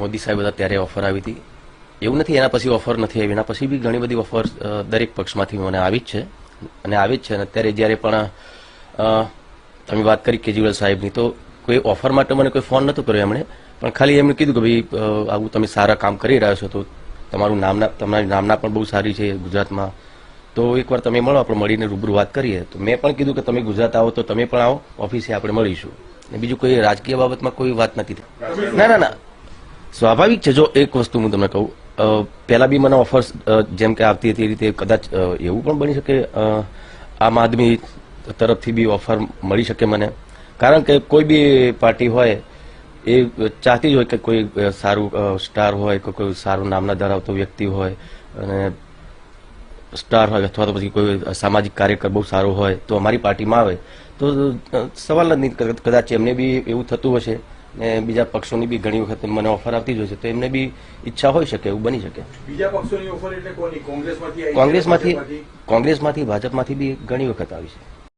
મોદી સાહેબ હતા ત્યારે ઓફર આવી હતી. એવું નથી એના પછી ઓફર નથી આવી, એના પછી બી ઘણી બધી ઓફર દરેક પક્ષમાંથી મને આવી જ છે અને આવી જ છે. અને અત્યારે જ્યારે પણ તમે વાત કરી કેજરીવાલ સાહેબની, તો કોઈ ઓફર માટે મને કોઈ ફોન નતો કર્યો એમણે, પણ ખાલી એમણે કીધું કે ભાઈ આવું તમે સારા કામ કરી રહ્યા છો, તો તમારી નામના પણ બહુ સારી છે ગુજરાતમાં, તો એકવાર તમે મળો, આપણે મળીને રૂબરૂ વાત કરીએ. તો મેં પણ કીધું કે તમે ગુજરાત આવો તો તમે પણ આવો ઓફિસે, આપણે મળીશું. બીજું કોઈ રાજકીય બાબતમાં કોઈ વાત નથી. ના, સ્વાભાવિક છે. જો એક વસ્તુ હું તમને કહું, પહેલા બી મને ઓફર્સ જેમ કે આવતી હતી એ રીતે કદાચ એવું પણ બની શકે આમ આદમી તરફથી બી ઓફર મળી શકે મને, કારણ કે કોઈ બી પાર્ટી હોય એ ચાહતી જ હોય કે કોઈ સારું સ્ટાર હોય, કે કોઈ સારું નામના ધરાવતો વ્યક્તિ હોય અને સ્ટાર હોય, અથવા તો પછી કોઈ સામાજિક કાર્યકર બહુ સારો હોય તો અમારી પાર્ટીમાં આવે, તો સવાલ જ નહીં. કદાચ એમને બી એવું થતું હશે ને બીજા પક્ષોની બી ઘણી વખત મને ઓફર આવતી જ હોય છે, તો એમને બી ઈચ્છા હોઈ શકે, એવું બની શકે. બીજા પક્ષોની ઓફર એટલે કોની? કોંગ્રેસમાંથી, કોંગ્રેસમાંથી, ભાજપમાંથી બી ઘણી વખત આવી છે.